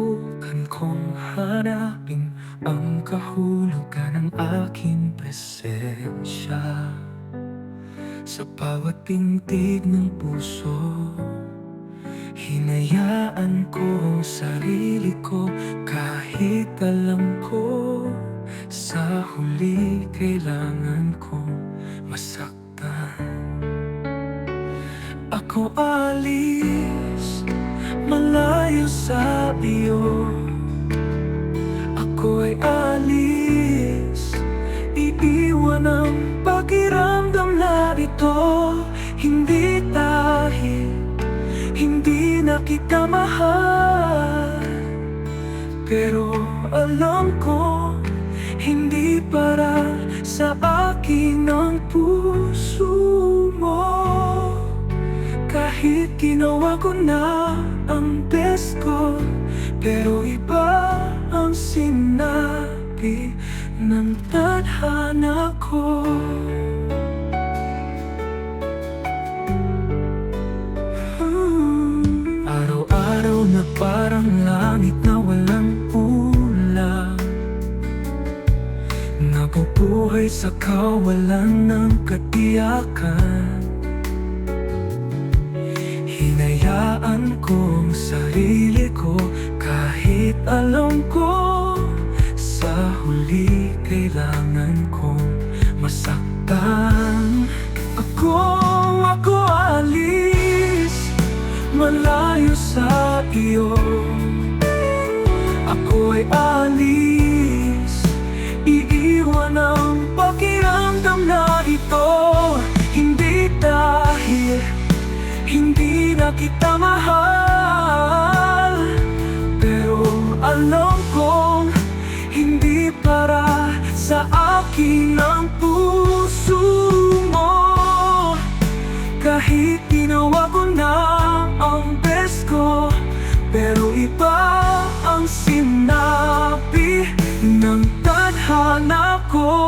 Subukan kong hanapin ang kahulugan ng aking presensya sa bawat tintig ng puso. Hinayaan ko ang sarili ko kahit alam ko sa huli kailangan kong masaktan. Ako alis, malayo sa iyo. Ako ay alis, iiwan ang pakiramdam na ito. Hindi dahil hindi na kita mahal, pero alam ko hindi para sa akin ang puso mo. Kahit ginawa ko na ang best ko, pero iba ang sinabi ng tadhana ko. Araw-araw na parang langit na walang ulan, nabubuhay sa kawalan ng katiyakan. Hinayaan ko ang sarili ko kahit alam ko sa huli kailangan kong masaktan. Ako alis, malayo sa iyo. Ako ay alis, iiwan ang pakiramdam na ito. Hindi dahil hindi na kita mahal, pero alam kong hindi para sa akin ang puso mo. Kahit ginawa ko na ang best ko, pero iba ang sinabi ng tadhana ko.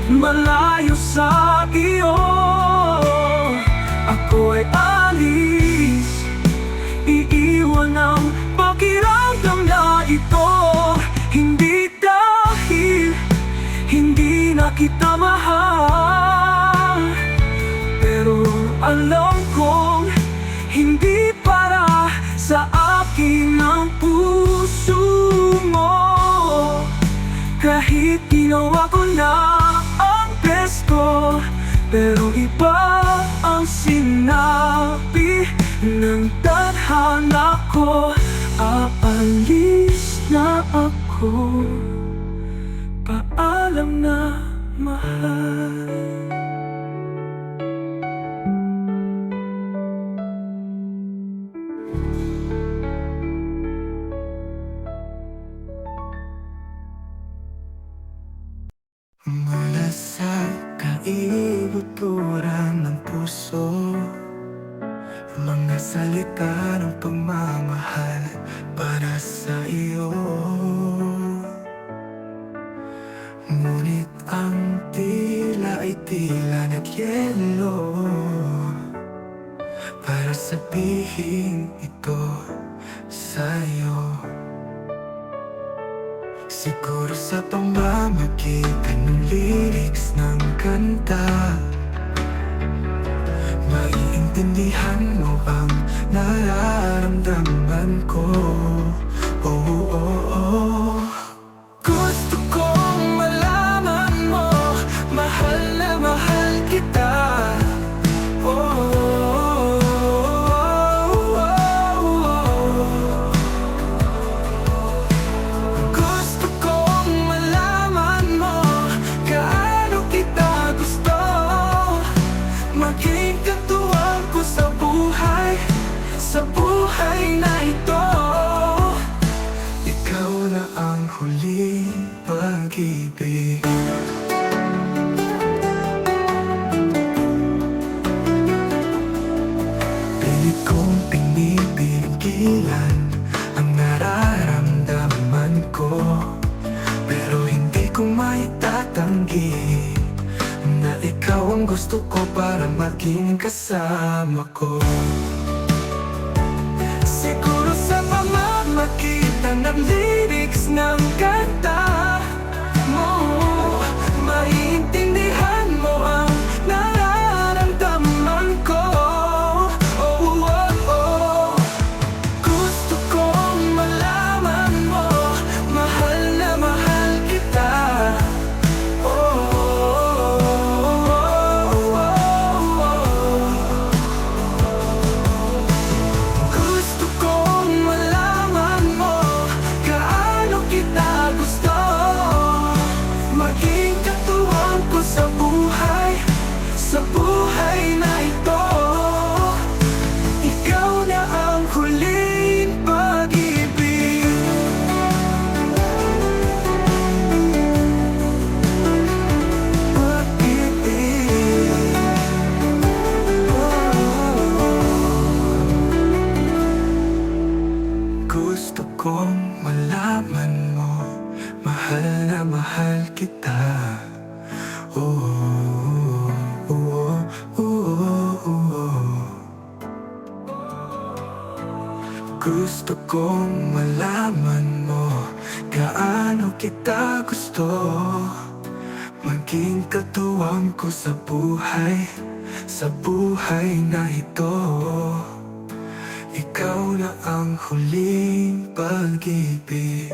Malayo sa iyo. Ako ay alis, iiwan ang pakiramdam na ito. Hindi dahil hindi na kita mahal, pero alam kong hindi para sa akin ang puso mo. Kahit ginawa ko na ang best ko, pero iba ang sinabi ng tadhana ko. Aalis na ako, paalam na mahal. Mula sa kaibuturan ng puso, mga salita ng pagmamahal para sa iyo. Ngunit ang tila ay tila nagyelo para sabihin ito sa'yo. Siguro sa pamamagitan ng lyrics ng kanta, maiintindihan mo ang nararamdaman ko. Oh, oh, oh. Gusto kong malaman mo, mahal na mahal kita. Oh, oh, oh, oh, oh. Gusto kong malaman mo gaano kita gusto, maging katuwang ko sa buhay na ito. Ikaw na ang ko, pero hindi ko maitatanggi na ikaw ang gusto ko para maging kasama ko. Siguro sa pamamagitan ng lyrics ng kanta mo, maiintindihan mo ang nararamdaman ko. Oh, oh, oh. Gusto kong malaman mo, mahal na mahal kita. Oh, oh, oh, oh. Gusto kong malaman mo, gaano kita gusto maging katuwang ko sa buhay na ito. Ikaw na ang huling pag-ibig. Gusto kong malaman mo, mahal na mahal kita. Oh, oh, oh, oh, oh. Gusto kong malaman mo, gaano kita gusto maging katuwang ko sa buhay na ito. Ikaw na ang huling pag-ibig.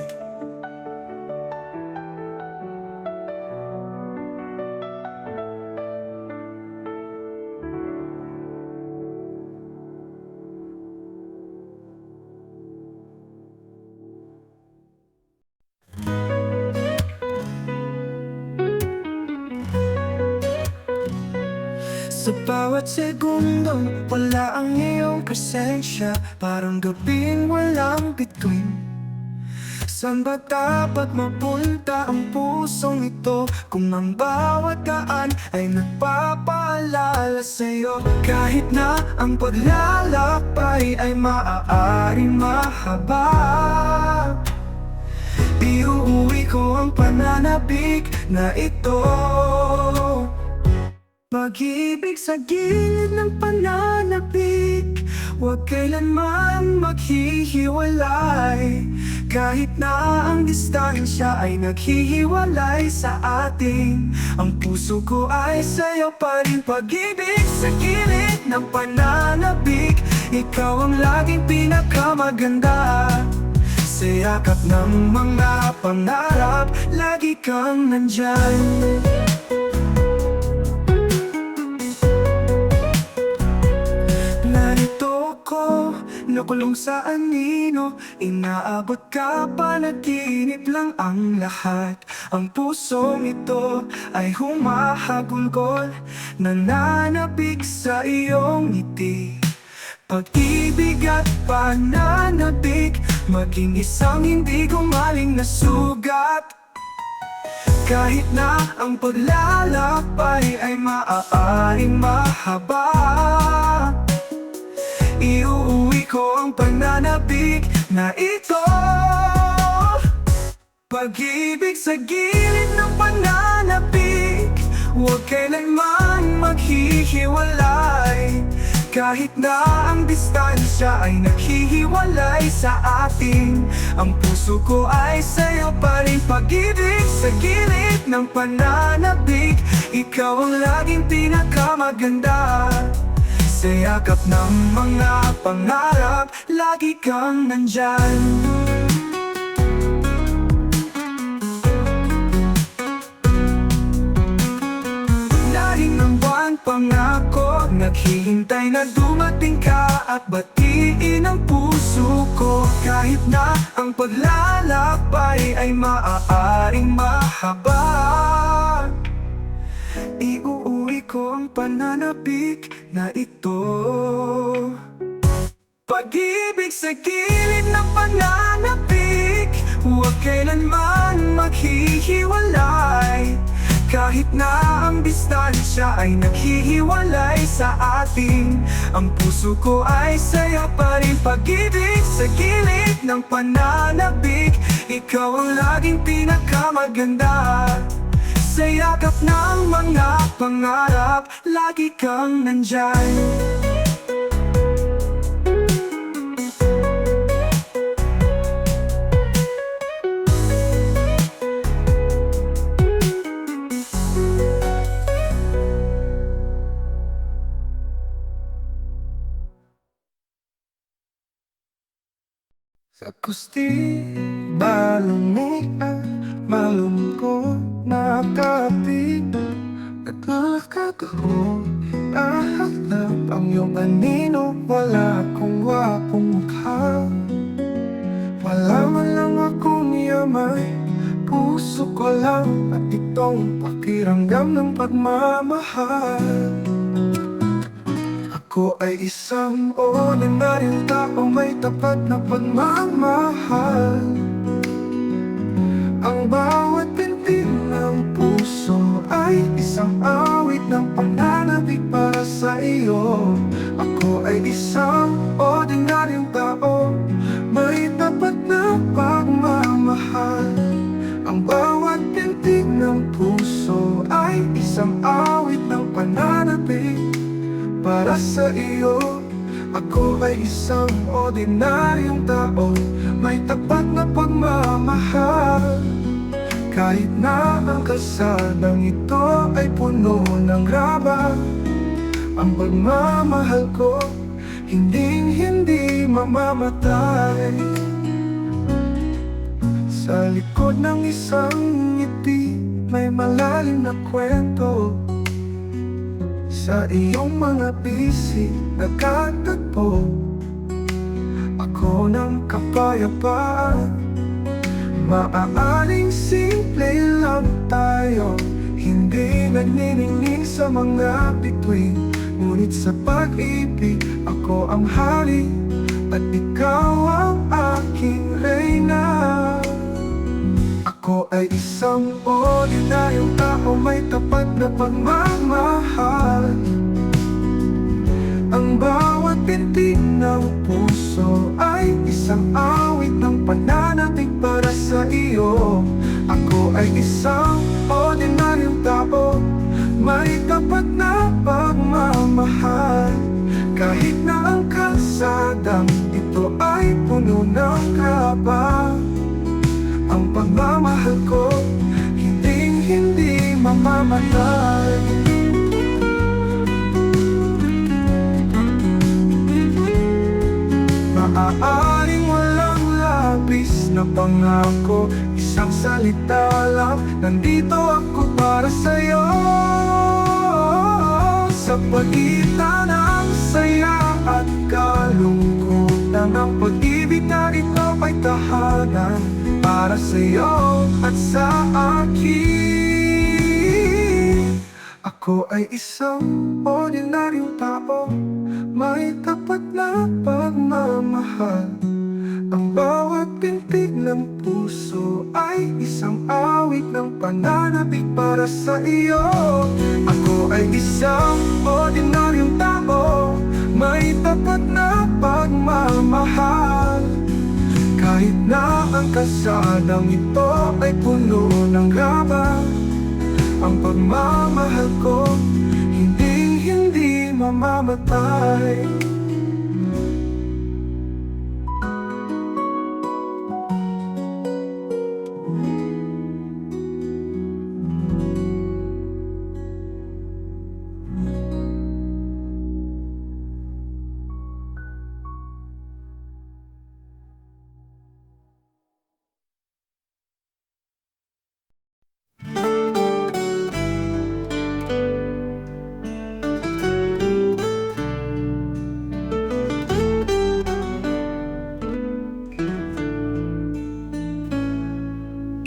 Sa bawat segundong wala ang iyong presensya, parang gabing walang bituin. Saan ba dapat mapunta ang pusong ito kung ang bawat daan ay nagpapaalala sa'yo? Kahit na ang paglalakbay ay maaaring mahaba, iuuwi ko ang pananabik na ito. Mag-ibig sa gilid ng pananabik, huwag kailanman maghihiwalay. Kahit na ang distansya ay naghihiwalay sa atin, ang puso ko ay sa'yo pa rin. Pag-ibig sa gilid ng pananabik, ikaw ang laging pinakamaganda. Sa yakap ng mga pangarap, lagi kang nandyan. Nakulong sa anino, inaabot ka, panaginip lang ang lahat. Ang pusong ito ay humahagulgol, nananabik sa iyong ngiti. Pag-ibig at pananabik, maging isang hindi gumaling na sugat. Kahit na ang paglalakbay ay maaaring mahaba, iuuwi ko ang pananabik na ito. Pag-ibig sa gilid ng pananabik, huwag kailanman maghihiwalay. Kahit na ang distansya ay naghihiwalay sa atin, ang puso ko ay sa'yo pa rin. Pag-ibig sa gilid ng pananabik, ikaw ang laging pinakamaganda. Sa yakap ng mga pangarap, lagi kang nandyan. Laring ng buwan pangako, naghihintay na dumating ka at batiin ang puso ko. Kahit na ang paglalakbay ay maaaring mahaba, iuuwi ko ang pananabik na ito. Pag-ibig sa gilid ng pananabik, huwag kailanman maghihiwalay. Kahit na ang distansya ay naghihiwalay sa atin, ang puso ko ay sa'yo pa rin. Pag-ibig sa gilid ng pananabik, ikaw ang laging pinakamaganda. Sa yakap ng mga pangarap, lagi kang nandyan. Sa gusti malamig at malungkot na kapit, naglalakad ako, nahanap ang iyong anino. Wala akong wapong mukha, wala man lang akong yamay. Puso ko lang at itong pakiramdam ng pagmamahal. Ako ay isang ordinaryong tao, may tapat na pagmamahal. Ang bawat pintig ng puso ay isang awit ng pananabik para sa iyo. Ako ay isang ordinaryong tao, may tapat na pagmamahal. Ang bawat pintig ng puso ay isang awit ng pananabik para sa iyo. Ako ay isang ordinaryong tao, may tapat na pagmamahal. Kahit na ang kalsadang ito ay puno ng graba, ang pagmamahal ko hinding-hindi mamamatay. Sa likod ng isang ngiti, may malalim na kwento. Sa iyong mga bisig nagkatagpo ako ng kapayapaan. Maaaring simple lang tayo, hindi nagniningning sa mga bituin. Ngunit sa pag-ibig, ako ang hari at ikaw ang aking reyna. Ako ay isang ordinaryong tao, may tapat na pagmamahal. Ang bawat pintig ng puso ay isang awit ng pananabik para sa iyo. Ako ay isang ordinaryong tao, may tapat na pagmamahal. Kahit na ang kalsadang ito ay puno ng kaba, ang pagmamahal ko hinding-hindi mamamatay. Maaaring walang labis na pangako, isang salita lang, nandito ako para sa'yo. Sa pagitan ng saya at kalungkutan, ang pag-ibig na ito ay tahanan para sa'yo at sa akin. Ako ay isang ordinaryong tao, may tapat na pagmamahal. Ang bawat pintig ng puso ay isang awit ng pananabik para sa iyo. Ako ay isang ordinaryong tao, may tapat na pagmamahal. Kahit na ang kalsadang ito ay puno ng graba, ang pagmamahal ko hinding-hindi mamamatay.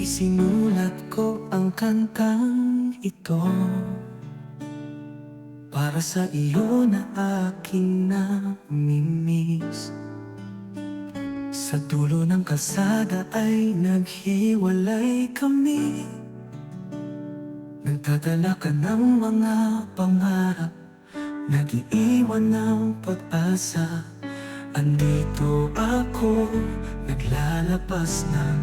Isinulat ko ang kantang ito para sa iyo na aking namimiss. Sa dulo ng kalsada ay naghiwalay kami. Nagdadala ka ng mga pangarap, nag-iiwan ng pag-asa. Andito ako, naglalabas ng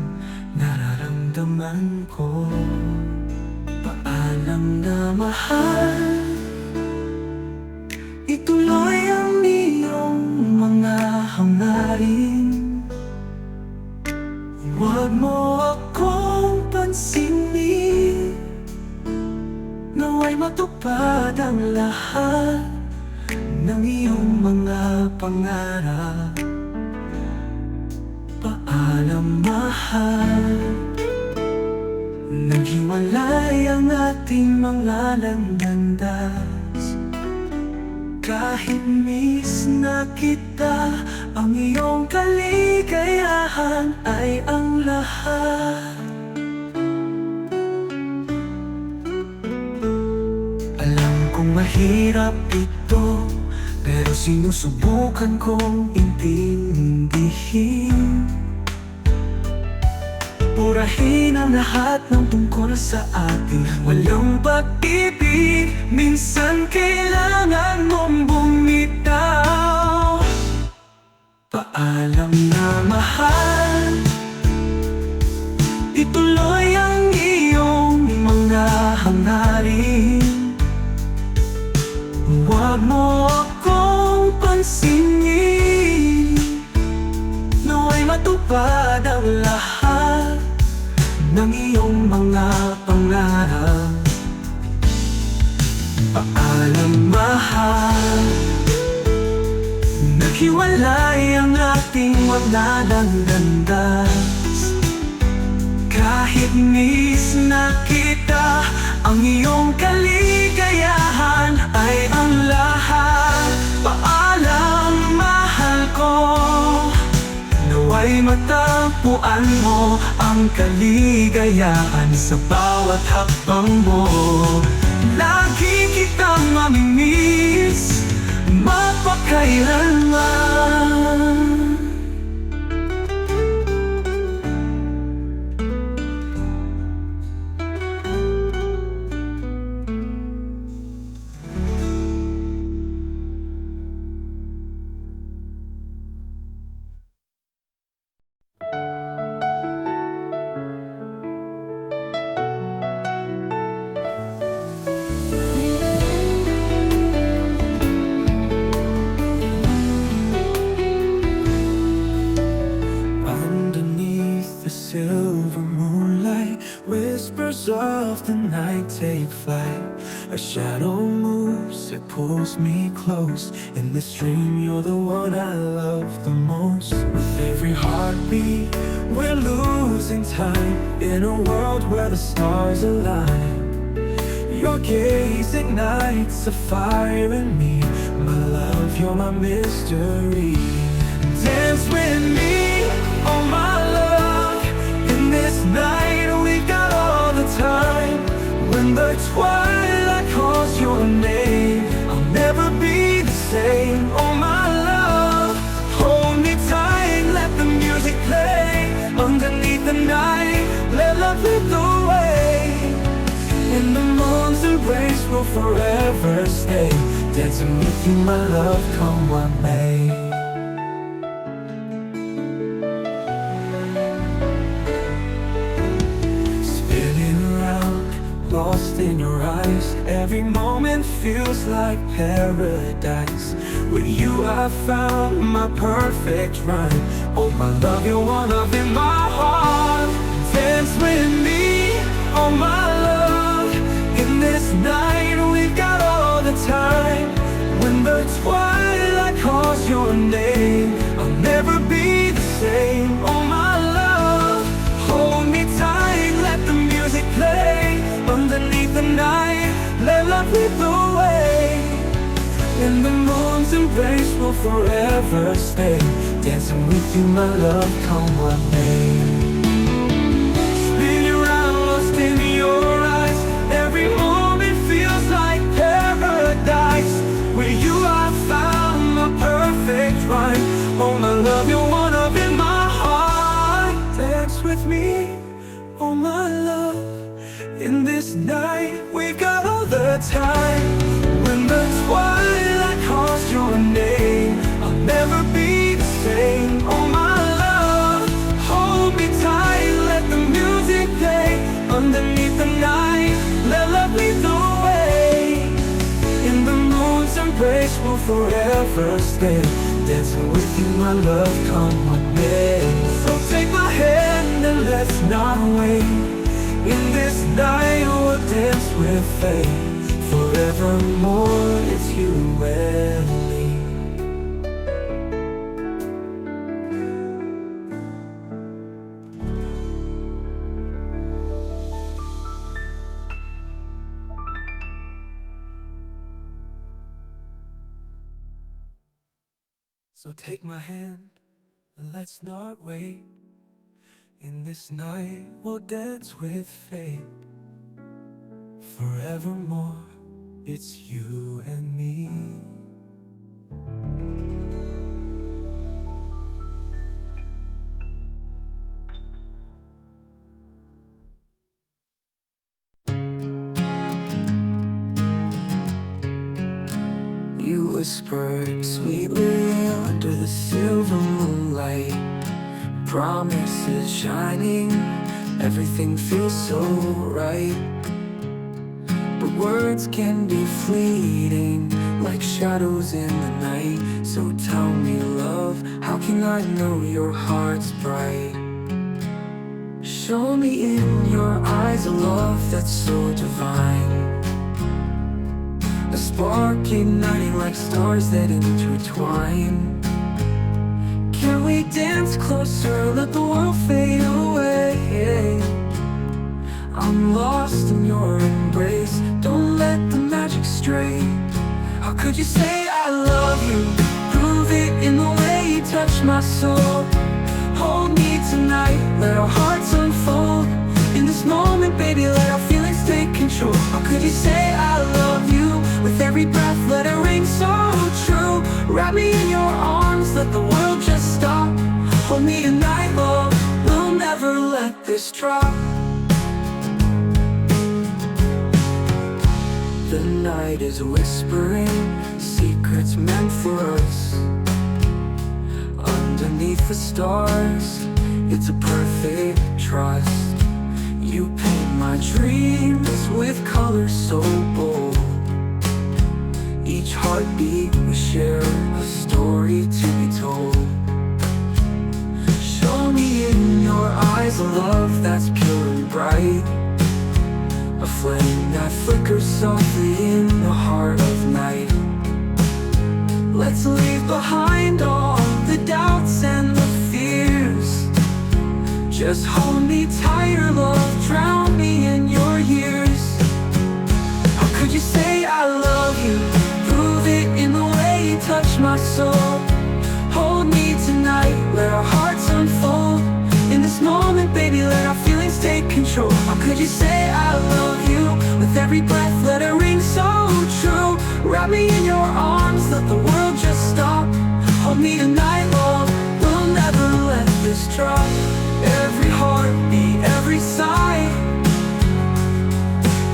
nararamdaman ko. Paalam na mahal, ituloy ang iyong mga hangarin. Huwag mo akong pansinin, nawa'y matupad ang lahat ng iyong mga pangarap. Paalam mahal, naghiwalay ang ating mga landas. Kahit miss na kita, ang iyong kaligayahan ay ang lahat. Alam kong mahirap ito, pero sinusubukan kong intindihin. Purahin ang lahat ng tungkol sa atin. Walang pag-ibig, minsan kailangan mong bumitaw. Paalam na mahal, ituloy ang iyong mga hangarin. Huwag mo akong pansinin, nawa'y matupad ang lahat ng iyong mga pangarap. Paalam mahal, naghiwalay ang ating mga landas. Kahit miss na kita, ang iyong kaligayahan ay ang lahat. Paalam mahal ko, nawa'y matagpuan mo ang kaligayahan sa bawat hakbang mo. Lagi kitang mamimiss, mapakailanman. Silver moonlight, whispers of the night take flight. A shadow moves, it pulls me close. In this dream, you're the one I love the most. With every heartbeat, we're losing time in a world where the stars align. Your gaze ignites a fire in me. My love, you're my mystery. Dance with me, oh my love. This night we've got all the time. When the twilight calls your name, I'll never be the same. Oh my love, hold me tight, let the music play. Underneath the night, let love lead the way. In the moon's embrace we'll forever stay. Dancing with you, my love, come what may. Lost in your eyes, every moment feels like paradise. With you I found my perfect rhyme. Oh my love, you're one of in my heart. Dance with me, oh my love. In this night we've got all the time. When the twilight calls your name, I'll never be the same. Oh my love, hold me tight, let the music play. Underneath the night, let love lead the way. In the moon's embrace we'll forever stay. Dancing with you, my love, come what may. Spin around, lost in your eyes. Every moment feels like paradise. With you I found my perfect rhyme. Oh my love, you're one of in my heart. Dance with me, oh my love. In this night, we've got all the time. When the twilight calls your name, I'll never be the same. Oh my love, hold me tight, let the forever stay. Dancing with you, my love, come what may. So take my hand and let's not wait. In this night we'll dance with fate. Forevermore, it's you and me. So take my hand and let's not wait. In this night we'll dance with fate. Forevermore, it's you and me. You whispered sweetly under the silver moonlight. Promises shining, everything feels so right. But words can be fleeting, like shadows in the night. So tell me, love, how can I know your heart's bright? Show me in your eyes a love that's so divine, a spark igniting like stars that intertwine. Can we dance closer, let the world fade away? I'm lost in your embrace, don't let the magic stray. How could you say I love you? Prove it in the way you touch my soul. Hold me tonight, let our hearts unfold. In this moment, baby, let our feelings take control. How could you say I love you? With every breath, let it ring so true. Wrap me in your arms, let the world just stop. Hold me tonight, love, we'll never let this drop. The night is whispering secrets meant for us. Underneath the stars, it's a perfect trust. You paint my dreams with colors so bold. Each heartbeat we share a story to be told. Show me in your eyes a love that's pure and bright, a flame that flickers softly in the heart of night. Let's leave behind all the doubts and the fears. Just hold me tighter, love, drown me in your years. How could you say I love you? Prove it in the way you touch my soul. Hold me tonight, let our hearts unfold. In this moment, baby, let our feelings take control. How could you say I love you? With every breath, let it ring so true. Wrap me in your arms, let the world just stop. Hold me tonight, love, we'll never let this drop. Every heartbeat, every sigh,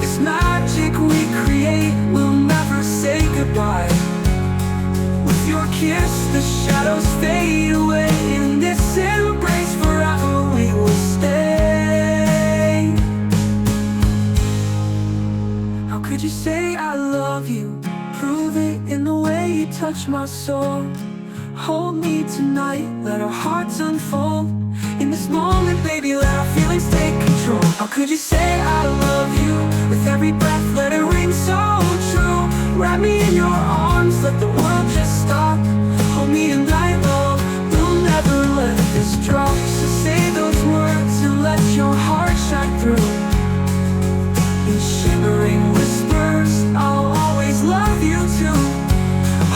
it's magic we create, we'll never say goodbye. With your kiss, the shadows fade away. In this embrace, forever we will stay. How could you say I love you? Prove it in the way you touch my soul. Hold me tonight, let our hearts unfold. In this moment, baby, let our feelings take control. How could you say I love you? With every breath, let it ring so true. Wrap me in your arms, let the world just stop. Hold me tonight, love, we'll never let this drop. So say those words and let your heart shine through. In shimmering whispers, I'll always love you too.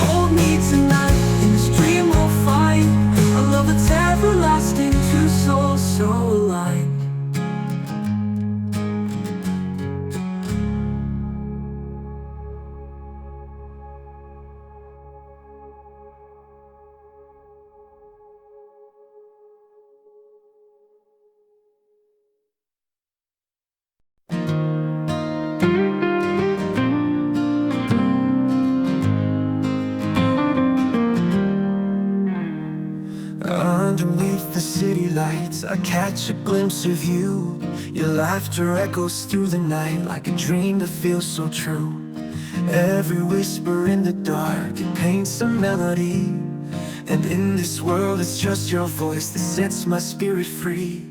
Hold me tonight, in this dream we'll find a love that's everlasting, two souls so aligned. Underneath the city lights, I catch a glimpse of you. Your laughter echoes through the night like a dream that feels so true. Every whisper in the dark, it paints a melody. And in this world it's just your voice that sets my spirit free.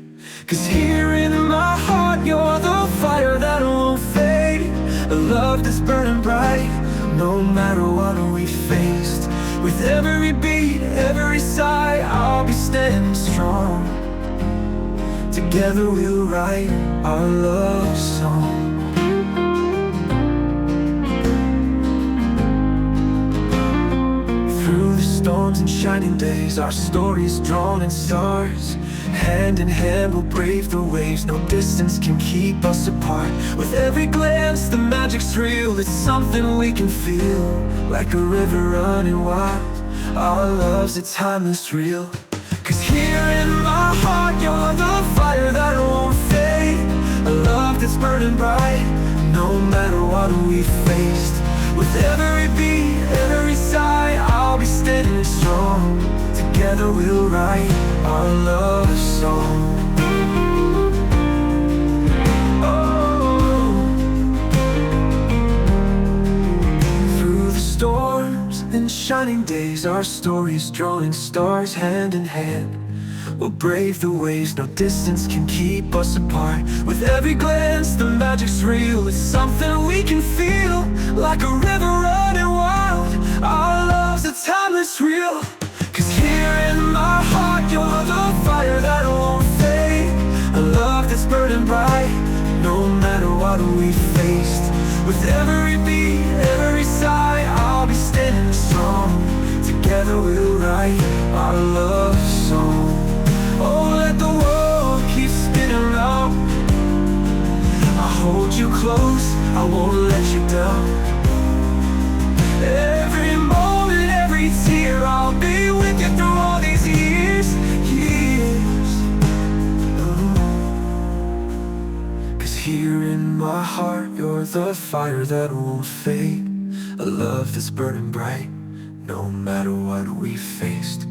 'Cause here in my heart you're the fire that won't fade, a love that's burning bright, no matter what we faced. With every beat, every sigh, I'll be standing strong. Together we'll write our love song. Through the storms and shining days, our story's drawn in stars. Hand in hand we'll brave the waves, no distance can keep us apart. With every glance the magic's real, it's something we can feel, like a river running wild. Our love's a timeless real. 'Cause here in my heart you're the fire that won't fade, a love that's burning bright, no matter what we faced. With every beat, every sigh, I'll be standing strong. Together we'll write our love song. Oh. Through the storms and shining days, our story's drawn in stars, hand in hand. We'll brave the waves, no distance can keep us apart. With every glance, the magic's real, it's something we can feel, like a river running wild. Our love's a timeless real. 'Cause here in my heart you're the fire that won't fade, a love that's burning bright, no matter what we faced. With every beat, every sigh, I'll be standing strong. Together we'll write our love song. Oh, let the world keep spinning round, I'll hold you close, I won't let you down. Every moment, every tear, I'll be with you through all these years. Oh. 'Cause here in my heart you're the fire that won't fade, a love that's burning bright, no matter what we faced.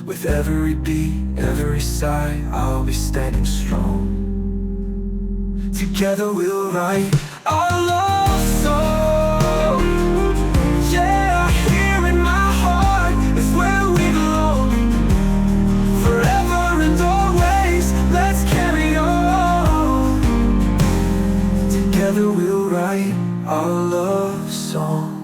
With every beat, every sigh, I'll be standing strong. Together we'll write our love song. Yeah, here in my heart is where we belong. Forever and always, let's carry on. Together we'll write our love song.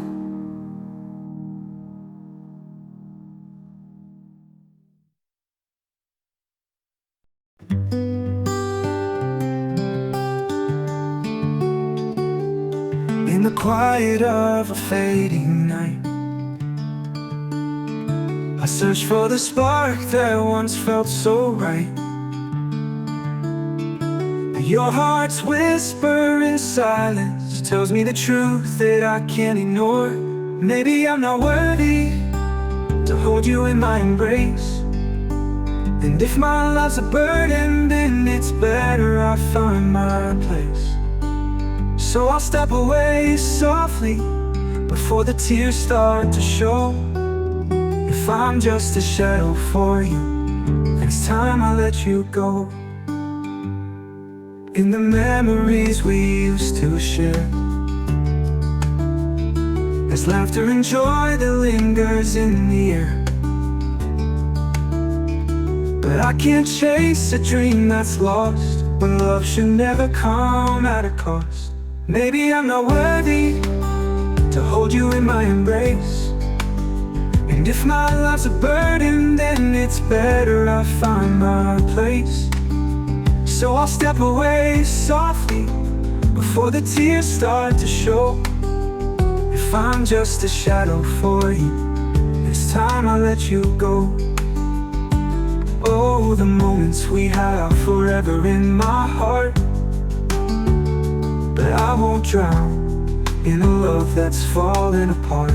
In the quiet of a fading night, I search for the spark that once felt so right. Your heart's whisper in silence tells me the truth that I can't ignore. Maybe I'm not worthy to hold you in my embrace, and if my love's a burden, then it's better I find my place. So I'll step away softly before the tears start to show. If I'm just a shadow for you, next time I'll let you go. In the memories we used to share, there's laughter and joy that lingers in the air. But I can't chase a dream that's lost, when love should never come at a cost. Maybe I'm not worthy to hold you in my embrace, and if my love's a burden, then it's better I find my place. So I'll step away softly before the tears start to show. If I'm just a shadow for you, it's time I let you go. Oh, the moments we had are forever in my heart, but I won't drown in a love that's falling apart.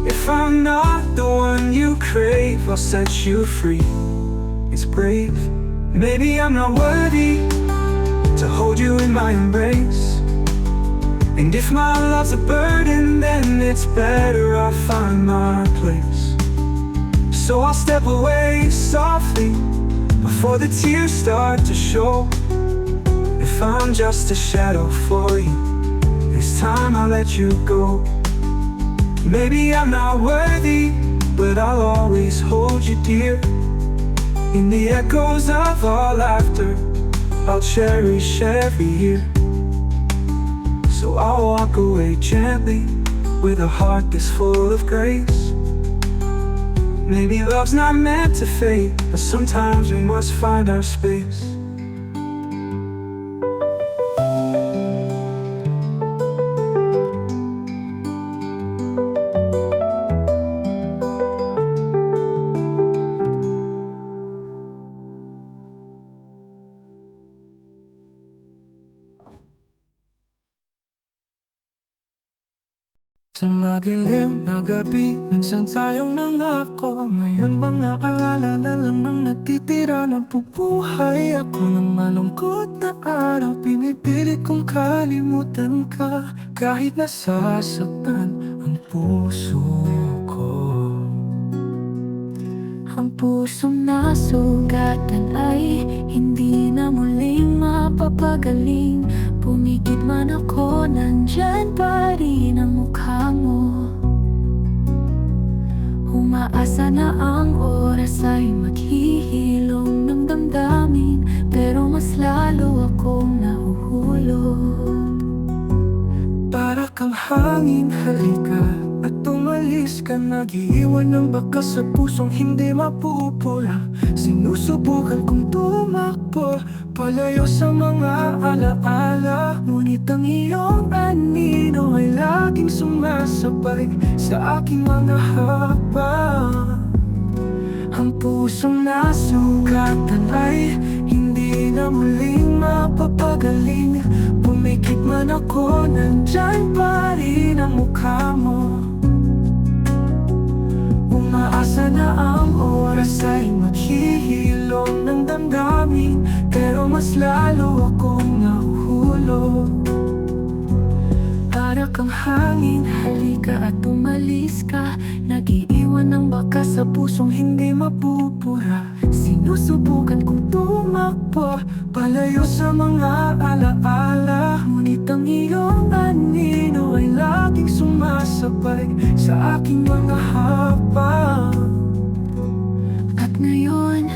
If I'm not the one you crave, I'll set you free. It's brave. Maybe I'm not worthy to hold you in my embrace, and if my love's a burden, then it's better I find my place. So I'll step away softly before the tears start to show. If I'm just a shadow for you, this time I'll let you go. Maybe I'm not worthy, but I'll always hold you dear. In the echoes of our laughter, I'll cherish every year. So I'll walk away gently, with a heart that's full of grace. Maybe love's not meant to fade, but sometimes we must find our space. Sa madilim na gabi, minsan tayong nangako. Ngayon bang naaalala na lang ang nagtitira? Nabubuhay ako ng malungkot na araw. Pinipilit kong kalimutan ka, kahit nasasaktan ang puso ko. Ang pusong nasugatan ay hindi na muling mapapagaling. Pumikit man ako, nandyan pa rin ang mukha mo. Umaasa na ang oras ay maghihilom ng damdamin, pero mas lalo akong nahuhulog. Para kang hangin, halika at umalis ka. Nag-iiwan ng bakas sa pusong hindi mapupula. Sinusubukan kong tumakbo palayo sa mga alaala, ngunit ang iyong anino ay laging sumasabay sa aking mga habang. Ang pusong nasugatan ay hindi na muling mapapagaling. Pumikit man ako, nandyan pa rin ang mukha mo. Umaasa na ang oras ay maghihilom ng damdamin, pero mas lalo akong nahuhulog. Para kang hangin, halika at umalis ka. Nag-iiwan ng bakas sa pusong hindi mapupura. Sinusubukan kong tumakbo palayo sa mga alaala, ngunit ang iyong anino ay laging sumasabay sa aking mga habang. At ngayon,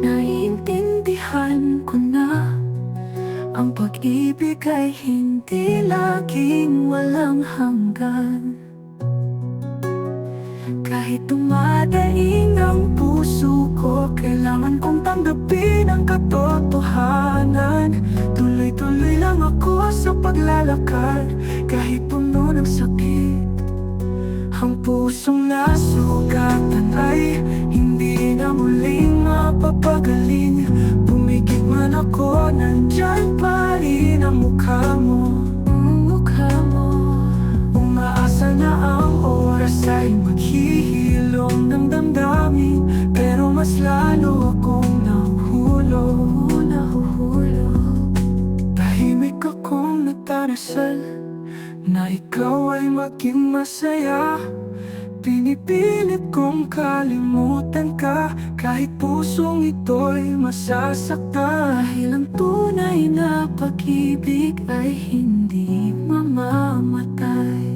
naiintindihan ko na ang pag-ibig ay hindi laging walang hanggan. Kahit dumadaing ang puso ko, kailangan kong tanggapin ang katotohanan. Tuloy-tuloy lang ako sa paglalakad, kahit puno ng sakit. Ang pusong nasugatan ay hindi na muling mapapagaling. Pumikit man ako, nandyan pa rin ang mukha mo. Umaasa na ang oras ay maghihilom ng damdamin, pero mas lalo akong nahuhulog. Tahimik akong nagdarasal na ikaw ay maging masaya. Pinipilit kong kalimutan ka, kahit pusong ito'y masasaktan. Dahil ang tunay na pag-ibig ay hindi mamamatay.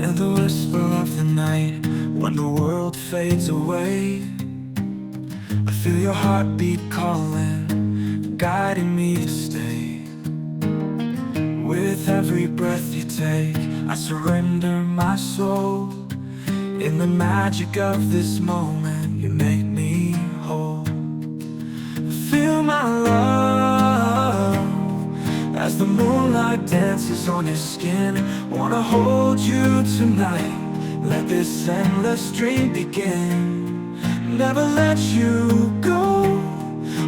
In the whisper of the night, when the world fades away, I feel your heartbeat calling, guiding me to stay. With every breath you take, I surrender my soul. In the magic of this moment, you make me whole. Feel my love as the moonlight dances on your skin. Wanna hold you tonight, let this endless dream begin. Never let you go,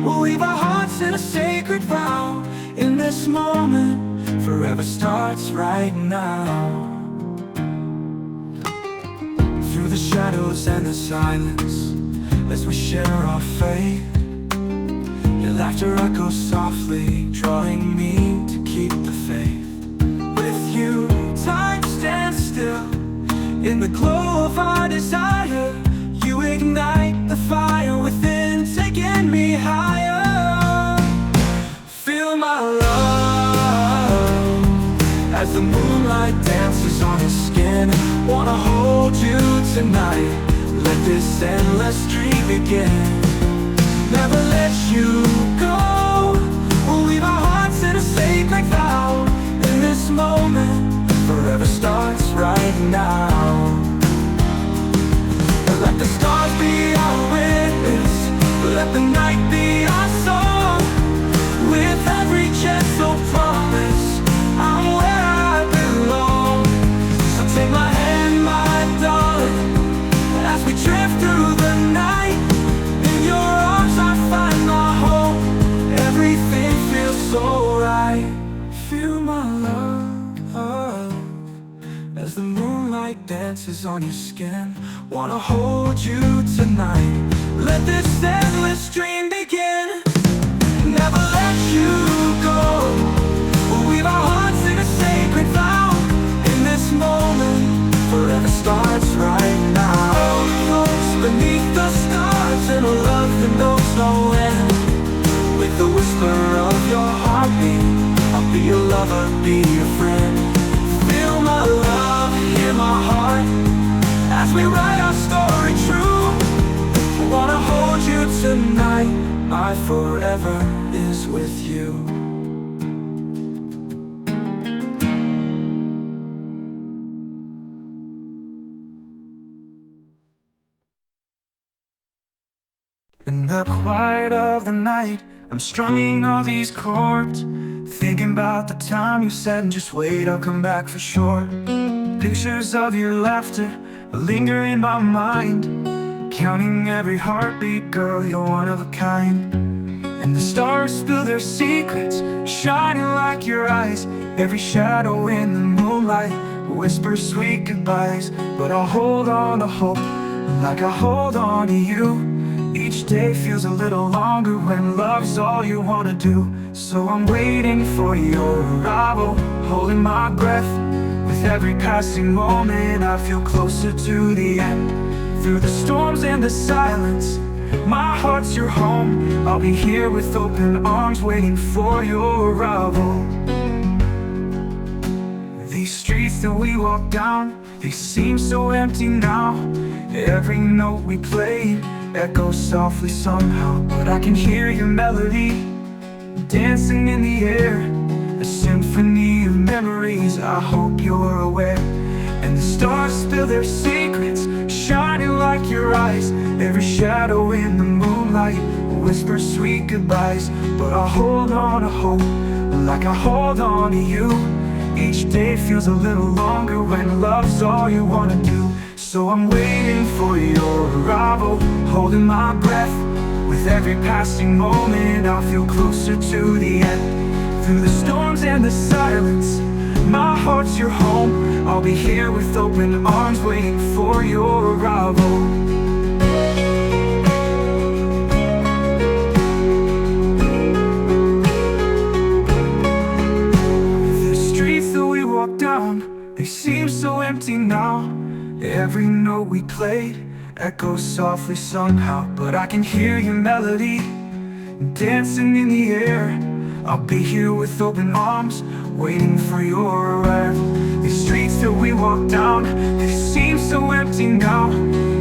we'll weave our hearts in a sacred vow. In this moment, forever starts right now. Through the shadows and the silence, as we share our fate, your laughter echoes softly, drawing me to keep the faith. With you, time stands still. In the glow of our desire, you ignite the fire within, taking me higher. Feel my love as the moonlight dances on your skin. Wanna hold you tonight, let this endless dream begin. Never let you go, we'll leave our hearts in a sacred vow. In this moment, forever starts right now. Let the stars be our witness, let the night be our song. With every gentle promise, I'm where I belong. So take my hand, my darling, as we drift through the night. In your arms I find my home, everything feels so right. Feel my love as the moonlight dances on your skin. Wanna hold you tonight, let this endless dream begin. Never let you go, we'll weave our hearts in a sacred vow. In this moment, forever starts right now. Close beneath the stars in a love that knows no end. With the whisper of your heartbeat, I'll be your lover, be your friend. Feel my love, hear my heart as we write our story true. Wanna hold you tonight, my forever is with you. In the quiet of the night, I'm strumming all these chords, thinking about the time you said, just wait, I'll come back for sure. Pictures of your laughter linger in my mind, counting every heartbeat, girl, you're one of a kind. And the stars spill their secrets, shining like your eyes. Every shadow in the moonlight whispers sweet goodbyes. But I'll hold on to hope, like I hold on to you. Each day feels a little longer when love's all you wanna do. So I'm waiting for your arrival, holding my breath. With every passing moment I feel closer to the end. Through the storms and the silence, my heart's your home. I'll be here with open arms waiting for your arrival. These streets that we walk down, they seem so empty now. Every note we played echoes softly somehow, but I can hear your melody dancing in the air, a symphony of memories, I hope you're aware. And the stars spill their secrets, shining like your eyes. Every shadow in the moonlight whispers sweet goodbyes. But I'll hold on to hope, like I hold on to you. Each day feels a little longer when love's all you wanna do. So I'm waiting for your arrival, holding my breath. With every passing moment I feel closer to the end. Through the storms and the silence, my heart's your home. I'll be here with open arms waiting for your arrival. The streets that we walk down, they seem so empty now. Every note we played echoes softly somehow, but I can hear your melody dancing in the air. I'll be here with open arms waiting for your arrival. These streets that we walk down, they seem so empty now.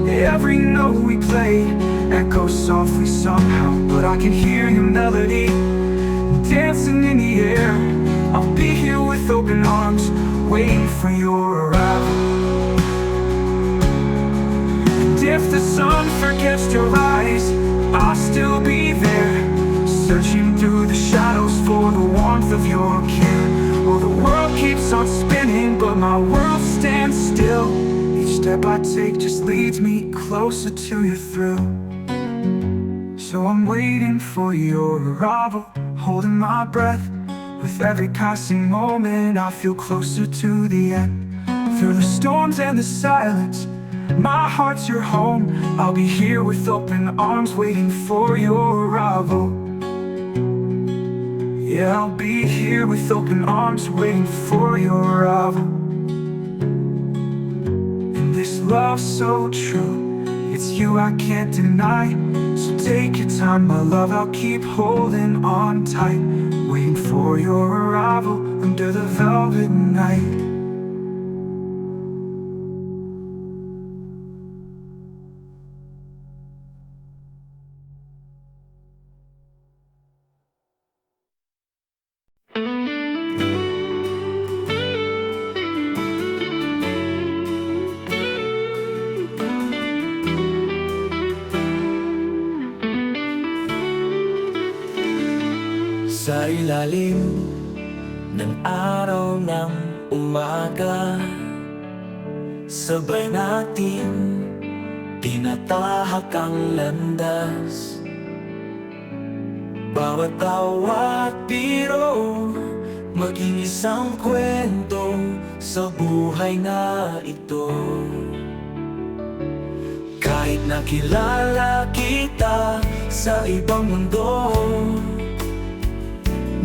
Every note we played echoes softly somehow, but I can hear your melody dancing in the air. I'll be here with open arms waiting for your arrival. If the sun forgets to rise, I'll still be there, searching through the shadows for the warmth of your care. Oh, the world keeps on spinning, but my world stands still. Each step I take just leads me closer to you through. So I'm waiting for your arrival, holding my breath. With every passing moment I feel closer to the end. Through the storms and the silence, my heart's your home. I'll be here with open arms waiting for your arrival. Yeah, I'll be here with open arms waiting for your arrival. And this love's so true, it's you I can't deny. So take your time, my love, I'll keep holding on tight, waiting for your arrival under the velvet night. Sa ilalim ng araw ng umaga, sabay natin tinatahak ang landas. Bawat tawa at biro, maging isang kwento sa buhay na ito. Kahit nakilala kita sa ibang mundo,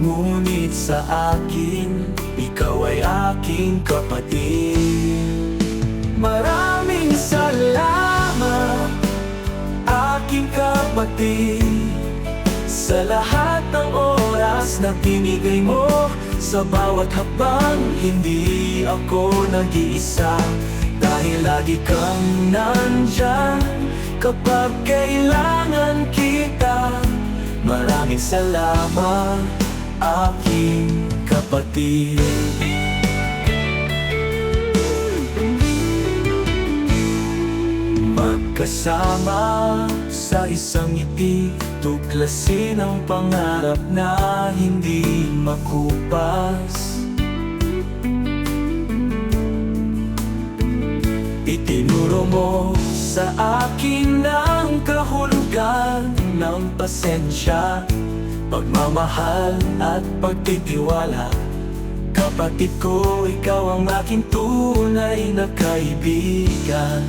ngunit sa akin, ikaw ay aking kapatid. Maraming salamat, aking kapatid, sa lahat ng oras na binigay mo. Sa bawat habang hindi ako nag-iisa, dahil lagi kang nandyan kapag kailangan kita. Maraming salamat, aking kapatid. Magkasama sa isang ngiti, tuklasin ang pangarap na hindi makupas. Itinuro mo sa akin ang kahulugan ng pasensya, pagmamahal at pagtitiwala. Kapatid ko, ikaw ang aking tunay na kaibigan.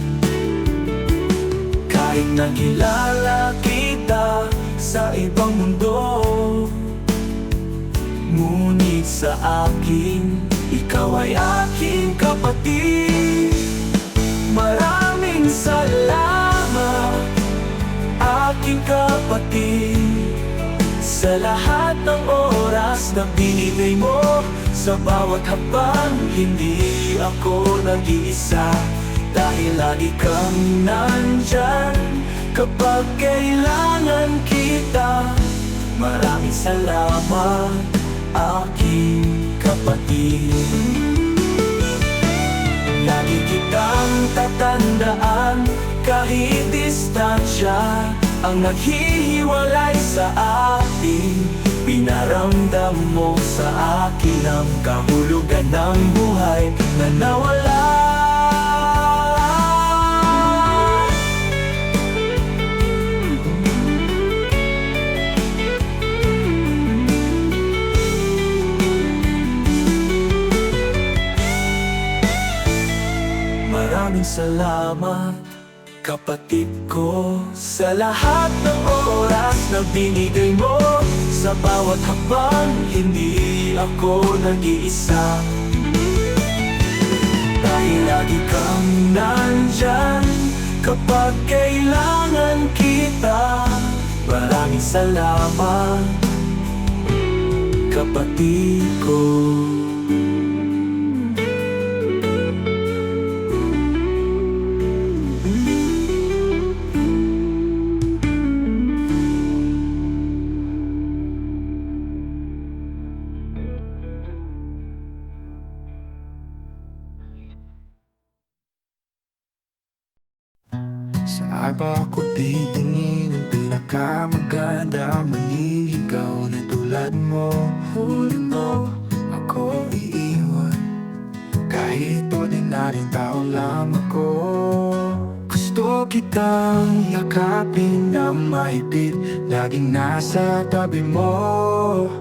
Kahit nakilala kita sa ibang mundo, ngunit sa akin, ikaw ay aking kapatid. Maraming salamat, aking kapatid, sa lahat ng oras na binigay mo. Sa bawat habang hindi ako nag-iisa, dahil lagi kang nandyan kapag kailangan kita. Maraming salamat, aking kapatid. Lagi kitang tatandaan, kahit distansya ang naghihiwalay sa atin. Pinaramdam mo sa akin ang kahulugan ng buhay na nawala. Maraming salamat, kapatid ko, sa lahat ng oras na binigay mo. Sa bawat habang hindi ako nag-iisa, dahil lagi kang nandyan kapag kailangan kita. Maraming salamat, kapatid ko. Saan ba ako titingin ang pinakamaganda? Maniligaw na tulad mo. Huli mo ako iiwan, kahit ordinaryong tao lang ako. Gusto kitang yakapin na mahigpit, laging nasa tabi mo,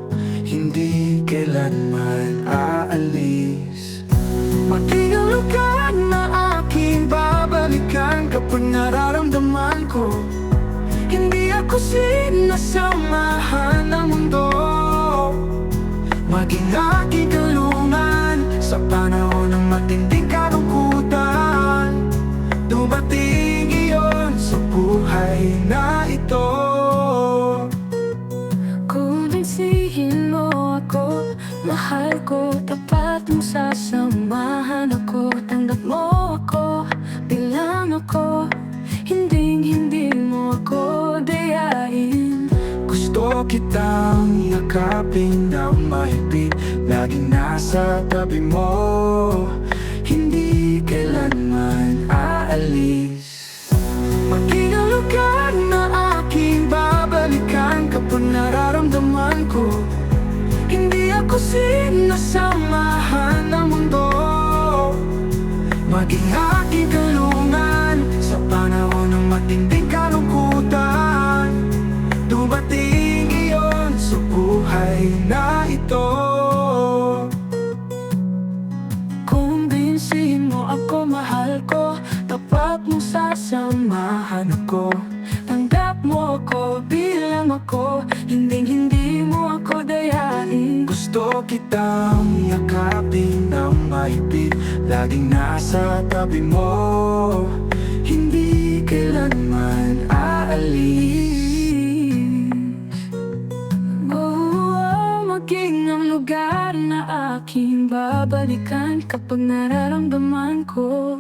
hindi kailanman aalis. Maging ang lugar na aking babalikan kapag nararamdaman ko hindi ako sinasamahan ng mundo. Maging aking kalungan sa panahon ng matinding kalungkutan. Dumating iyon sa buhay na ito. sasamahan ako. Tanggap mo ako bilang ako, hindi mo ako dayain. Gusto kitang yakapin ng mahigpit, laging nasa tabi mo, hindi kailanman aalis. Maging ang lugar na aking babalikan kapag nararamdaman ko hindi ako sinasamahan ng mundo. Maging aking kalungan sa panahon ng matinding kalungkutan. Dumating iyon sa buhay na ito. Kumbinsihin mo ako, mahal ko, tapat mong sasamahan ako. Tanggap mo ako bilang ako, hindi mo ako dayain. Gusto kitang yakapin ng mahigpit, laging nasa tabi mo, hindi kailanman aalis. Maging ang lugar na aking babalikan kapag nararamdaman ko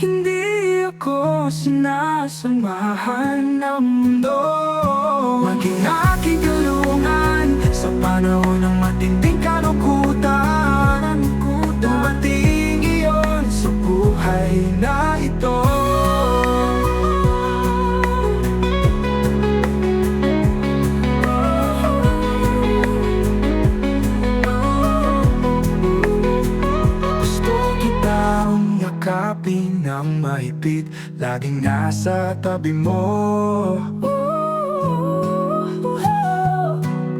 Hindi ako sinasamahan ng mundo. Maging aking kalungan sa panahon ng matinding kalungkutan. Dumating iyon sa buhay na ito. Gusto kitang yakapin ng mahigpit, laging nasa tabi mo.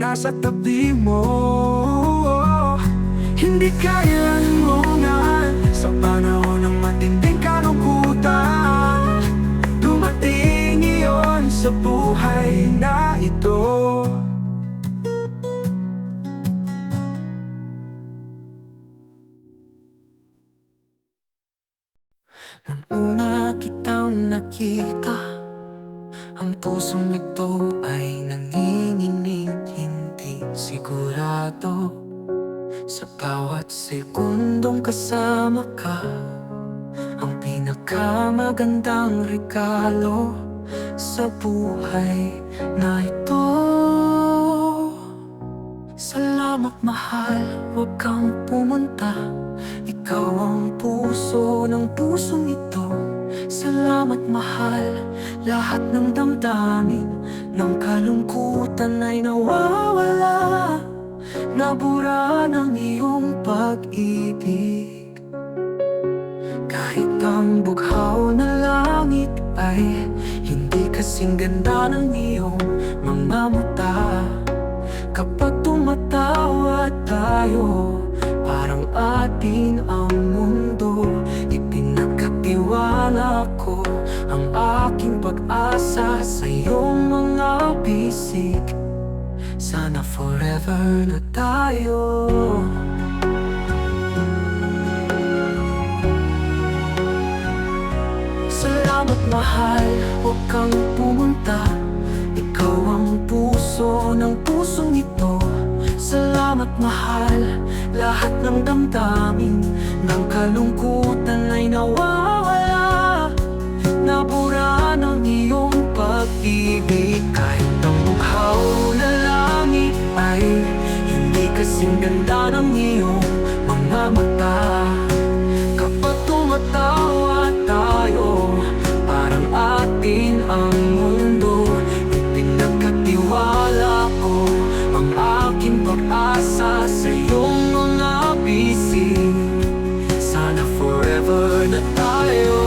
Nasa tabi mo, hindi kaya lumungan sa panahon ng matinding kalungkutan. Dumating iyon sa buhay na ito. Nang una kitang nakita, ang pusong ito ay nanginginig. Hindi sigurado sa bawat segundong kasama ka, ang pinakamagandang regalo sa buhay na ito. Salamat mahal, huwag kang pumunta, ikaw ang puso ng pusong ito. Salamat mahal, lahat ng damdamin ng kalungkutan ay nawawala. Nabura ng iyong pag-ibig. Kahit ang bughaw na langit ay hindi kasing ganda ng iyong mga mata. Kapag tumatawa tayo, parang atin ang mundo. Ipinagkatiwala ko ang aking pag-asa sa iyong mga bisig. Sana forever na tayo. Salamat mahal, huwag kang pumunta, ikaw ang puso ng pusong ito. Salamat mahal, lahat ng damdamin ng kalungkutan ay nawawala. Nabura ng iyong pag-ibig. Kahit ang bughaw na langit ay hindi kasing ganda ng iyong mga mata. Kapag tumatawa tayo, parang atin ang mundo. Ipinagkatiwala ko ang aking pag-asa sa iyong mga bisig. Sana forever na tayo.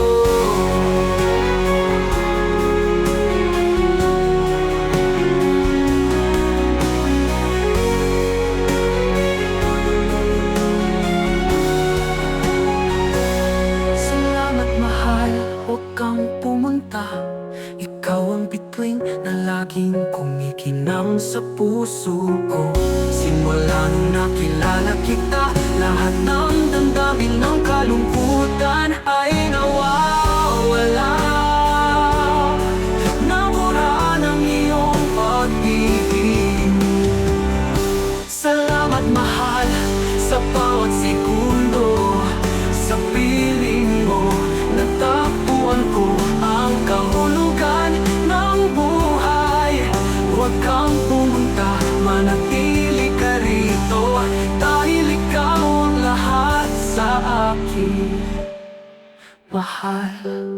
Salamat mahal, huwag kang pumunta, ikaw ang bituin na laging kumikinang sa puso ko. Simula nung nakilala kita, lahat ng damdamin ng kalungkutan ay nawawala. Nabura ng iyong pag-ibig. Salamat mahal sa bawat segundo. mahal.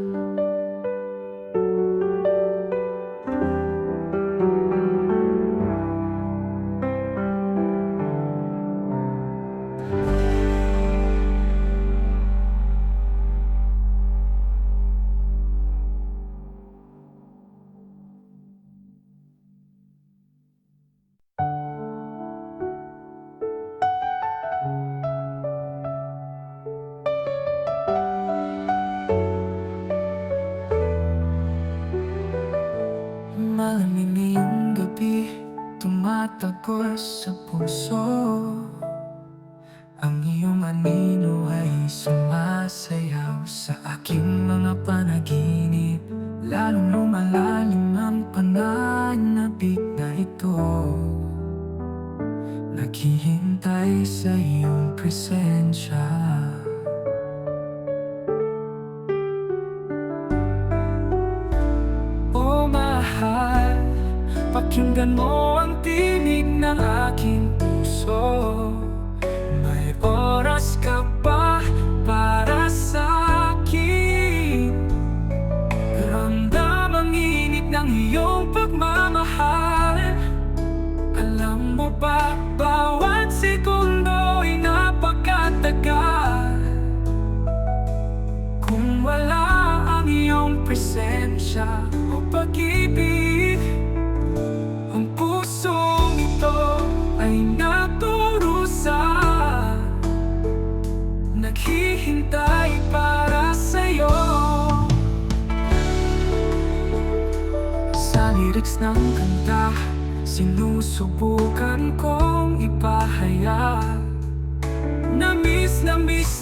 Malamig ngayong gabi, tumatagos sa puso. Ang iyong anino ay sumasayaw sa aking mga panaginip. Lalong lumalalim ang pananabik na ito. Naghihintay sa iyong presensya. Oh mahal, pakinggan mo ang tinig ng aking puso. May oras ka ba para sa akin? Ramdam ang init ng iyong pagmamahal. Alam mo ba, bawat segundo ay napakatagal. Kung wala ang iyong presensya o pag-ibig, ang pusong ito ay naturusa. Naghihintay para sa'yo. Sa lyrics ng kanta, sinusubukan kong ipahayag na miss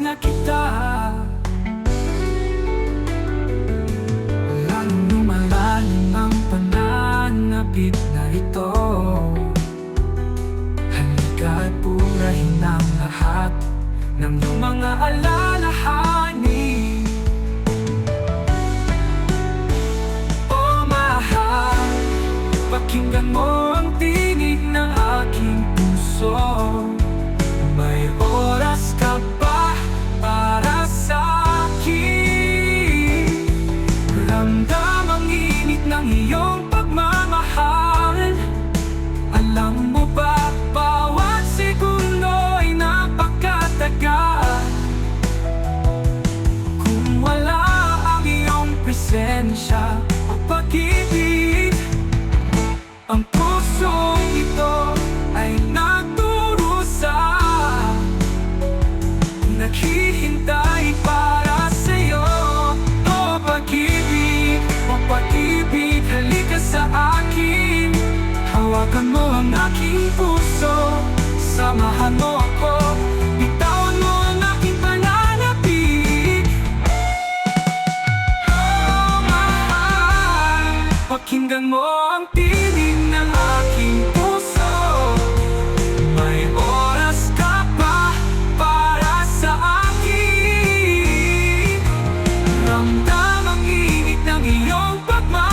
na kita. Lalong lumalalim ang pananabik na ito. Halika at purahin ang lahat ng iyong mga alalahanin. Oh mahal, pakinggan mo ang tinig ng aking puso. May oras ka ba para sa akin? Ramdam ang init ng iyong pagmamahal. Alam mo ba, bawat segundo ay napakatagal. Kung wala ang iyong presensya o pag-ibig, ang pusong ito ay nagdurusa. Naghihintay para sa'yo. O pag-ibig, halika sa akin. Hawakan mo ang aking puso, samahan mo ako, bitawan mo ang aking pananabik. Oh mahal, pakinggan mo ang tinig ng aking puso. May oras ka ba para sa akin? Ramdam ang init ng iyong pagmamahal.